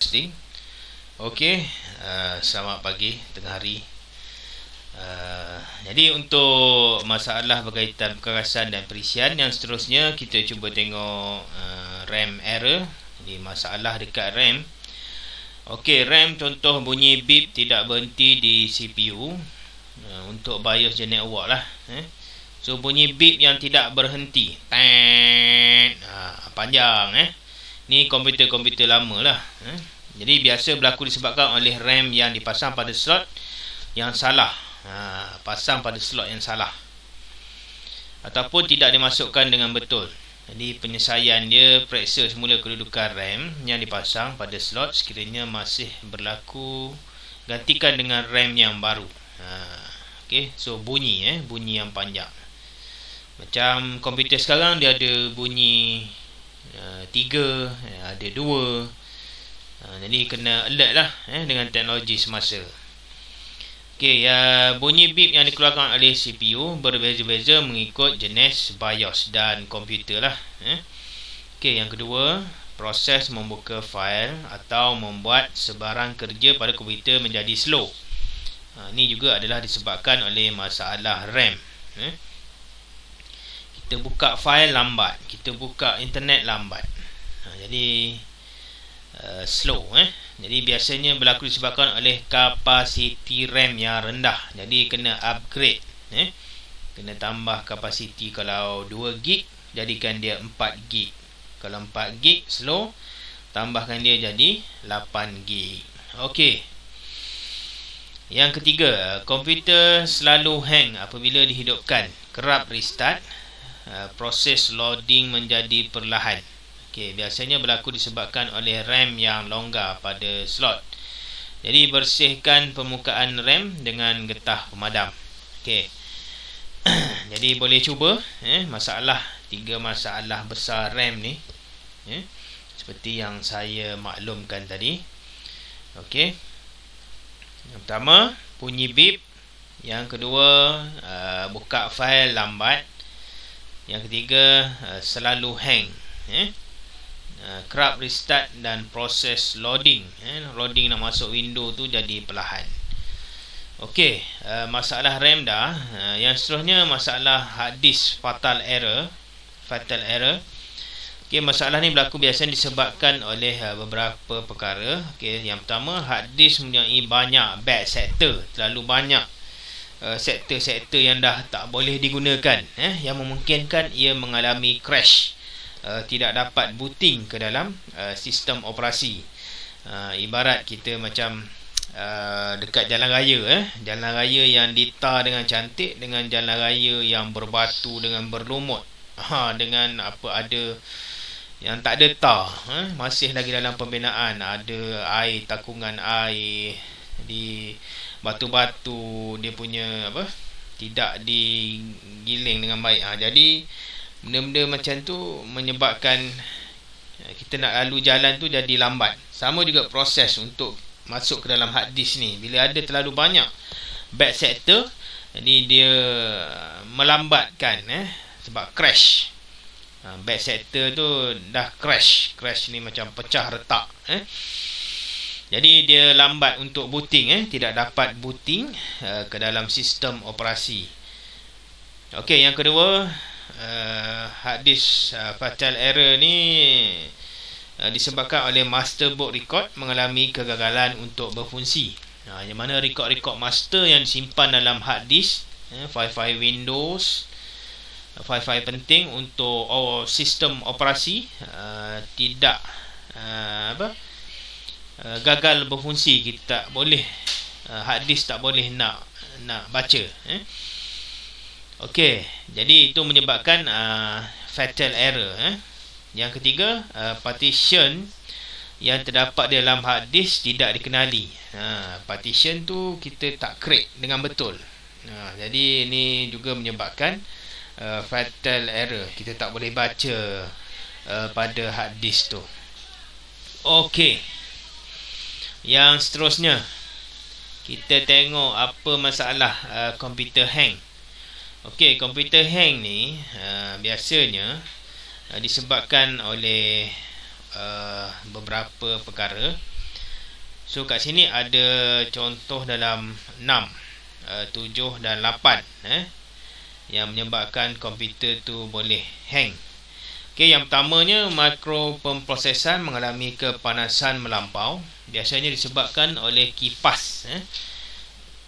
hosting. Okey, selamat pagi, tengah hari. Jadi untuk masalah berkaitan kekerasan dan perisian yang seterusnya, kita cuba tengok RAM error. Jadi masalah dekat RAM. Okey, RAM contoh bunyi beep tidak berhenti di CPU. Untuk BIOS je network lah. So bunyi beep yang tidak berhenti. Panjang Ni komputer-komputer lama lah. Jadi biasa berlaku disebabkan oleh RAM yang dipasang pada slot yang salah. Pasang pada slot yang salah, ataupun tidak dimasukkan dengan betul. Jadi penyelesaian dia periksa semula kedudukan RAM yang dipasang pada slot. Sekiranya masih berlaku, gantikan dengan RAM yang baru. Okay, so bunyi bunyi yang panjang. Macam komputer sekarang dia ada bunyi 3, ada 2. Jadi kena alert lah dengan teknologi semasa. Okey, bunyi beep yang dikeluarkan oleh CPU berbeza-beza mengikut jenis BIOS dan komputer lah. Okey, yang kedua, proses membuka fail atau membuat sebarang kerja pada komputer menjadi slow. Ini juga adalah disebabkan oleh masalah RAM. Kita buka fail lambat, kita buka internet lambat. Jadi slow. Jadi biasanya berlaku disebabkan oleh kapasiti RAM yang rendah. Jadi kena upgrade. Kena tambah kapasiti. Kalau 2GB, jadikan dia 4GB. Kalau 4GB slow, tambahkan dia jadi 8GB. Okey. Yang ketiga, komputer selalu hang apabila dihidupkan. Kerap restart. Proses loading menjadi perlahan. Okay, biasanya berlaku disebabkan oleh RAM yang longgar pada slot. Jadi bersihkan permukaan RAM dengan getah pemadam. Okay. Jadi boleh cuba masalah 3 masalah besar RAM ni, seperti yang saya maklumkan tadi. Okey. Yang pertama, bunyi beep. Yang kedua, buka fail lambat. Yang ketiga, selalu hang. Kerap restart dan proses loading. Loading nak masuk window tu jadi perlahan. Okey, masalah RAM dah. Yang seterusnya masalah hard disk fatal error. Okey, masalah ni berlaku biasanya disebabkan oleh beberapa perkara. Okey, yang pertama, hard disk mempunyai banyak bad sector, terlalu banyak sektor-sektor yang dah tak boleh digunakan, yang memungkinkan ia mengalami crash. Tidak dapat booting ke dalam sistem operasi. Ibarat kita macam dekat jalan raya, jalan raya yang ditar dengan cantik, dengan jalan raya yang berbatu dengan berlumut, dengan ada yang tak ada tar, masih lagi dalam pembinaan, ada air, takungan air di batu-batu, dia punya tidak digiling dengan baik. Jadi benda-benda macam tu menyebabkan kita nak lalu jalan tu jadi lambat. Sama juga proses untuk masuk ke dalam hard disk ni. Bila ada terlalu banyak bad sector, jadi dia melambatkan sebab crash. Bad sector tu dah crash. Crash ni macam pecah retak. Jadi dia lambat untuk booting, tidak dapat booting ke dalam sistem operasi. Okey, yang kedua, hard disk fatal error ni disebabkan oleh master boot record mengalami kegagalan untuk berfungsi. Yang mana record master yang disimpan dalam hard disk, file-file Windows, file-file penting untuk sistem operasi, tidak gagal berfungsi. Kita tak boleh, hard disk tak boleh nak baca. Okey, jadi itu menyebabkan fatal error. Yang ketiga, partition yang terdapat dalam hard disk tidak dikenali. Partition tu kita tak create dengan betul. Jadi ini juga menyebabkan fatal error. Kita tak boleh baca pada hard disk tu. Okey, yang seterusnya kita tengok apa masalah komputer hang. Okey, komputer hang ni biasanya disebabkan oleh beberapa perkara. So kat sini ada contoh dalam 6, 7 dan 8 yang menyebabkan komputer tu boleh hang. Okey, yang pertamanya mikropemprosesan mengalami kepanasan melampau, biasanya disebabkan oleh kipas.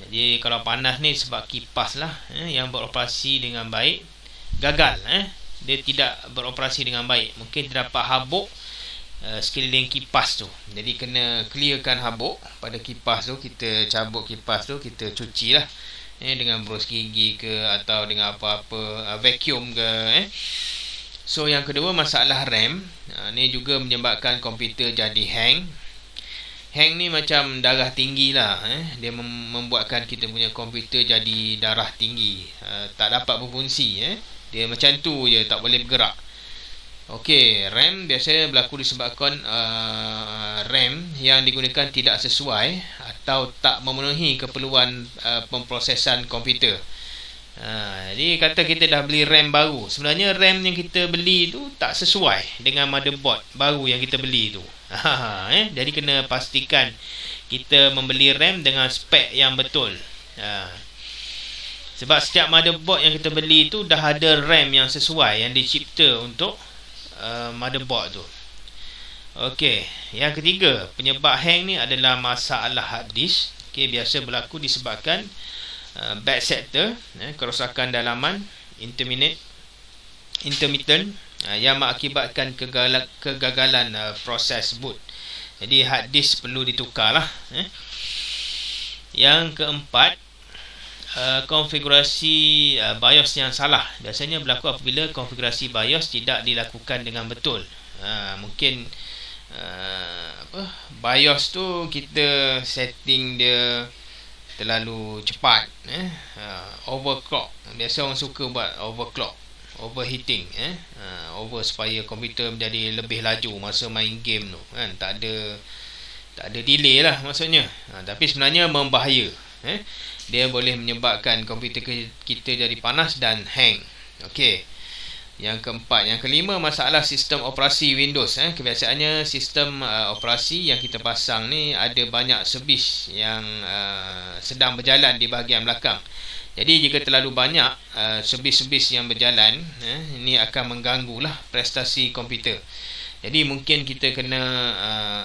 Jadi kalau panas ni sebab kipas lah yang beroperasi dengan baik gagal. Dia tidak beroperasi dengan baik. Mungkin terdapat habuk sekeliling kipas tu. Jadi kena clearkan habuk pada kipas tu. Kita cabut kipas tu, kita cuci lah dengan berus gigi ke atau dengan apa-apa vacuum ke. So yang kedua, masalah RAM. Ni juga menyebabkan komputer jadi hang. Hang ni macam darah tinggi lah. Dia membuatkan kita punya komputer jadi darah tinggi, tak dapat berfungsi. Dia macam tu je, tak boleh bergerak. Okey, RAM biasanya berlaku disebabkan RAM yang digunakan tidak sesuai atau tak memenuhi keperluan pemprosesan komputer. Jadi kata kita dah beli RAM baru, sebenarnya RAM yang kita beli tu tak sesuai dengan motherboard baru yang kita beli tu. Jadi kena pastikan kita membeli RAM dengan spek yang betul. Sebab setiap motherboard yang kita beli tu dah ada RAM yang sesuai, yang dicipta untuk motherboard tu. Okey, yang ketiga, penyebab hang ni adalah masalah hard disk. Okey, biasa berlaku disebabkan bad sector, kerosakan dalaman intermittent yang mengakibatkan kegagalan proses boot. Jadi hard disk perlu ditukar lah. Yang keempat, konfigurasi BIOS yang salah. Biasanya berlaku apabila konfigurasi BIOS tidak dilakukan dengan betul. Mungkin BIOS tu kita setting dia terlalu cepat, overclock. Biasa orang suka buat overclock, overheating, over supaya komputer menjadi lebih laju masa main game tu kan. Tak ada delay lah maksudnya. Tapi sebenarnya membahaya. Dia boleh menyebabkan komputer kita jadi panas dan hang. Okey. Yang keempat, yang kelima, masalah sistem operasi Windows. Kebiasaannya sistem operasi yang kita pasang ni ada banyak servis yang sedang berjalan di bahagian belakang. Jadi jika terlalu banyak servis-servis yang berjalan, ini akan mengganggulah prestasi komputer. Jadi mungkin kita kena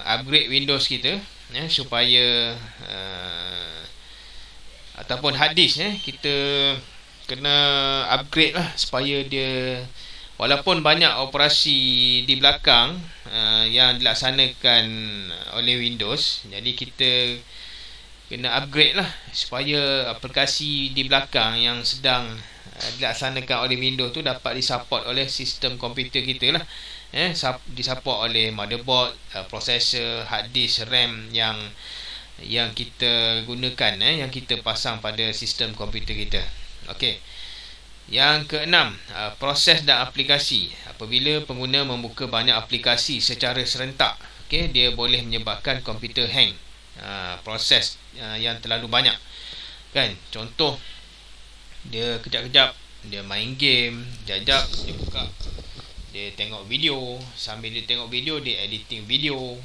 upgrade Windows kita supaya ataupun hard disk kita kena upgrade lah supaya dia, walaupun banyak operasi di belakang yang dilaksanakan oleh Windows, jadi kita kena upgrade lah supaya aplikasi di belakang yang sedang dilaksanakan oleh Windows tu dapat disupport oleh sistem komputer kita lah. Disupport oleh motherboard, processor, hard disk, RAM yang kita gunakan, yang kita pasang pada sistem komputer kita. Okey. Yang keenam, proses dan aplikasi. Apabila pengguna membuka banyak aplikasi secara serentak, dia boleh menyebabkan komputer hang. Proses yang terlalu banyak kan. Contoh, dia kejap-kejap dia main game, kejap-kejap dia buka, dia tengok video, sambil dia tengok video dia editing video,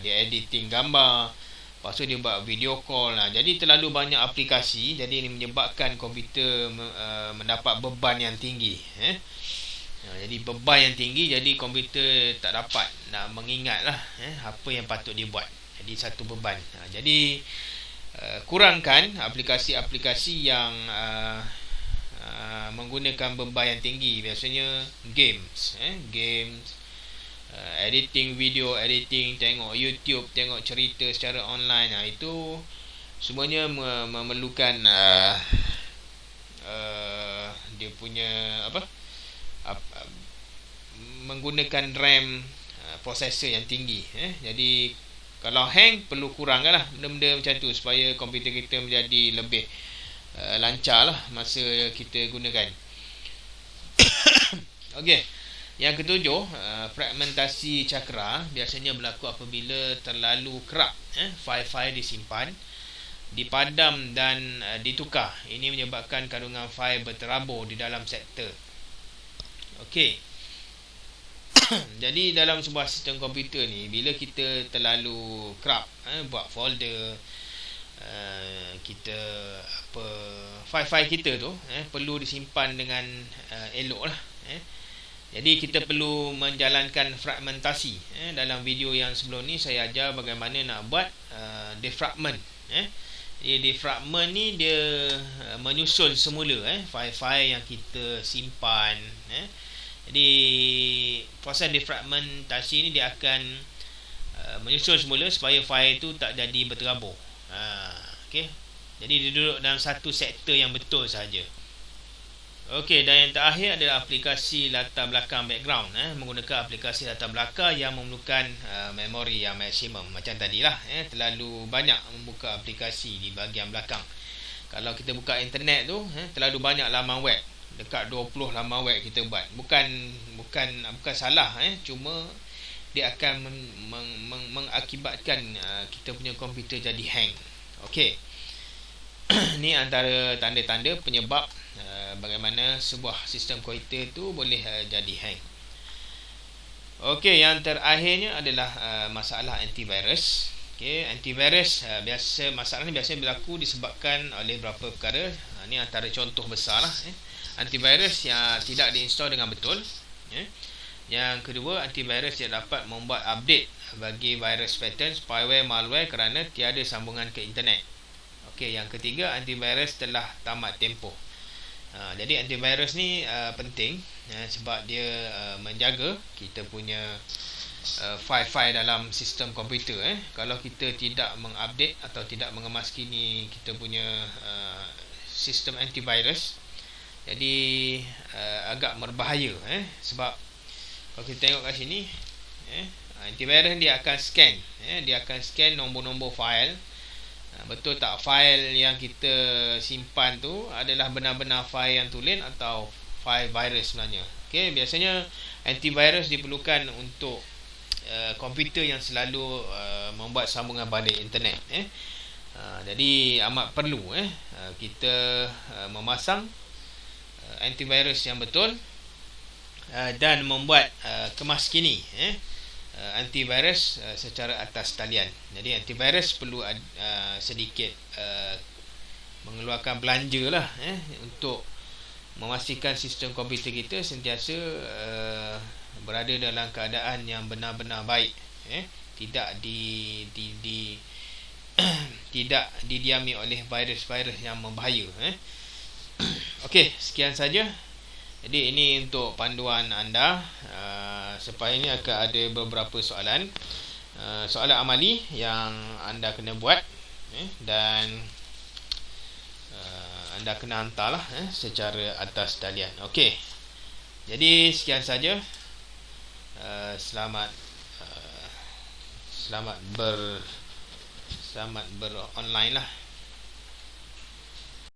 dia editing gambar, lepas tu dia buat video call. Jadi terlalu banyak aplikasi. Jadi ini menyebabkan komputer mendapat beban yang tinggi. Jadi beban yang tinggi, jadi komputer tak dapat nak mengingat lah apa yang patut dia buat. Jadi satu beban. Jadi kurangkan aplikasi-aplikasi yang menggunakan beban yang tinggi. Biasanya games, editing video, editing, tengok YouTube, tengok cerita secara online. Itu semuanya memerlukan dia punya menggunakan RAM, processor yang tinggi. Jadi kalau hang, perlu kurangkan lah benda-benda macam tu supaya komputer kita menjadi lebih lancar lah masa kita gunakan. Okey. Yang ketujuh, fragmentasi cakra biasanya berlaku apabila terlalu kerap fail-fail disimpan, dipadam dan ditukar. Ini menyebabkan kandungan fail berterabur di dalam sektor. Okey. Jadi dalam sebuah sistem komputer ni, bila kita terlalu kerap buat folder, kita apa, file-file kita tu perlu disimpan dengan elok lah. Jadi kita perlu menjalankan fragmentasi. Dalam video yang sebelum ni saya ajar bagaimana nak buat defragment. Jadi defragment ni dia menyusun semula file-file yang kita simpan. Jadi proses defragmentasi ni dia akan menyusun semula supaya file tu tak jadi berterabur. Okey. Jadi dia duduk dalam satu sektor yang betul saja. Okey, dan yang terakhir adalah aplikasi latar belakang background. Menggunakan aplikasi latar belakang yang memerlukan memori yang maksimum. Macam tadilah, terlalu banyak membuka aplikasi di bahagian belakang. Kalau kita buka internet tu, terlalu banyak laman web. Dekat 20 laman web kita buat. Bukan salah, cuma dia akan mengakibatkan kita punya komputer jadi hang. Okey. Ni antara tanda-tanda penyebab bagaimana sebuah sistem komputer tu boleh jadi hang. Okey, yang terakhirnya adalah masalah antivirus. Okey, antivirus masalah ni biasanya berlaku disebabkan oleh beberapa perkara. Ni antara contoh besarlah. Antivirus yang tidak diinstal dengan betul. Yang kedua, antivirus yang dapat membuat update bagi virus pattern, spyware, malware kerana tiada sambungan ke internet. Okey, yang ketiga, antivirus telah tamat tempoh. Jadi antivirus ni penting sebab dia menjaga kita punya file-file dalam sistem komputer. Kalau kita tidak mengupdate atau tidak mengemaskini kita punya sistem antivirus, jadi agak berbahaya. Sebab kalau kita tengok kat sini, antivirus dia akan scan, dia akan scan nombor-nombor file. Betul tak file yang kita simpan tu adalah benar-benar file yang tulen atau file virus sebenarnya. Okey, biasanya antivirus diperlukan untuk komputer yang selalu membuat sambungan balik internet. Jadi amat perlu kita memasang antivirus yang betul dan membuat kemaskini antivirus secara atas talian. Jadi antivirus perlu sedikit mengeluarkan belanja lah untuk memastikan sistem komputer kita sentiasa berada dalam keadaan yang benar-benar baik, tidak tidak didiami oleh virus-virus yang membahaya. Okey, sekian saja. Jadi ini untuk panduan anda. Supaya ini akan ada beberapa soalan amali yang anda kena buat, dan anda kena hantarlah secara atas talian. Okey. Jadi sekian saja. Selamat ber online lah.